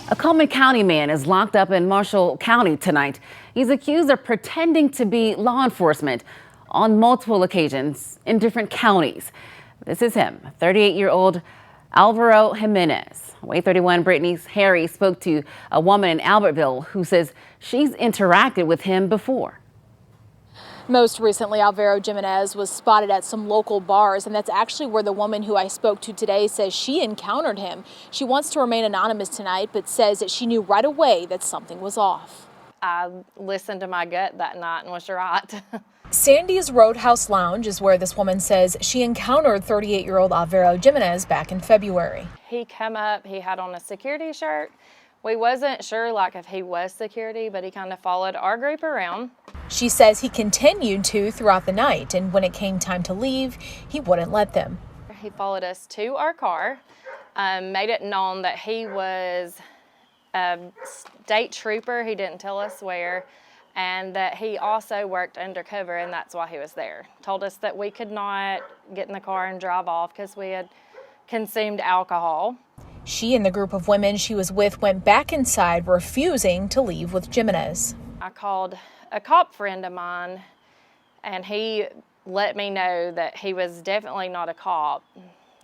A Coleman County man is locked up in Marshall County tonight. He's accused of pretending to be law enforcement on multiple occasions in different counties. This is him, 38-year-old Alvaro Jimenez. WAAY 31 Brittany Harry spoke to a woman in Albertville who says she's interacted with him before. Most recently, Alvaro Jimenez was spotted at some local bars, and that's actually where the woman who I spoke to today says she encountered him. She wants to remain anonymous tonight, but says that she knew right away that something was off. I listened to my gut that night and was right. Sandy's Roadhouse Lounge is where this woman says she encountered 38-year-old Alvaro Jimenez back in February. He come up, he had on a security shirt. We wasn't sure if he was security, but he kind of followed our group around. She says he continued to throughout the night, and when it came time to leave, he wouldn't let them. He followed us to our car, made it known that he was a state trooper. He didn't tell us where, and that he also worked undercover, and that's why he was there. Told us that we could not get in the car and drive off because we had consumed alcohol. She and the group of women she was with went back inside, refusing to leave with Jimenez. I called a cop friend of mine, and he let me know that he was definitely not a cop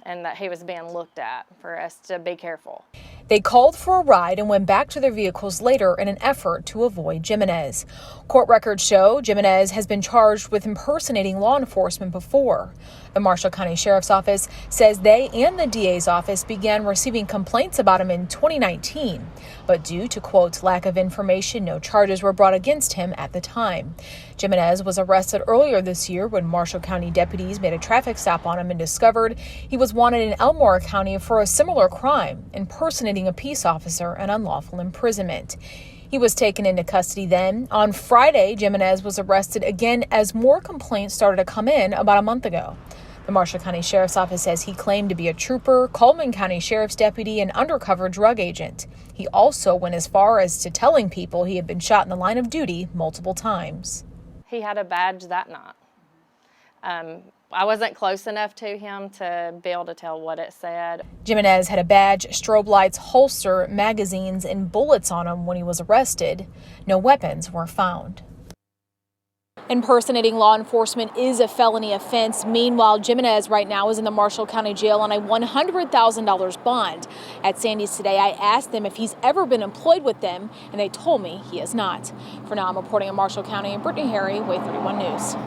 and that he was being looked at, for us to be careful. They called for a ride and went back to their vehicles later in an effort to avoid Jimenez. Court records show Jimenez has been charged with impersonating law enforcement before. The Marshall County Sheriff's Office says they and the DA's office began receiving complaints about him in 2019. But due to, quote, lack of information, no charges were brought against him at the time. Jimenez was arrested earlier this year when Marshall County deputies made a traffic stop on him and discovered he was wanted in Elmore County for a similar crime, impersonating a peace officer and unlawful imprisonment. He was taken into custody then. On Friday, Jimenez was arrested again as more complaints started to come in about a month ago. The Marshall County Sheriff's Office says he claimed to be a trooper, Coleman County Sheriff's deputy, and undercover drug agent. He also went as far as to telling people he had been shot in the line of duty multiple times. He had a badge that night. I wasn't close enough to him to be able to tell what it said. Jimenez had a badge, strobe lights, holster, magazines, and bullets on him when he was arrested. No weapons were found. Impersonating law enforcement is a felony offense. Meanwhile, Jimenez right now is in the Marshall County Jail on a $100,000 bond. At Sandy's today, I asked them if he's ever been employed with them, and they told me he has not. For now, I'm reporting in Marshall County. Brittany Harry, WAAY 31 News.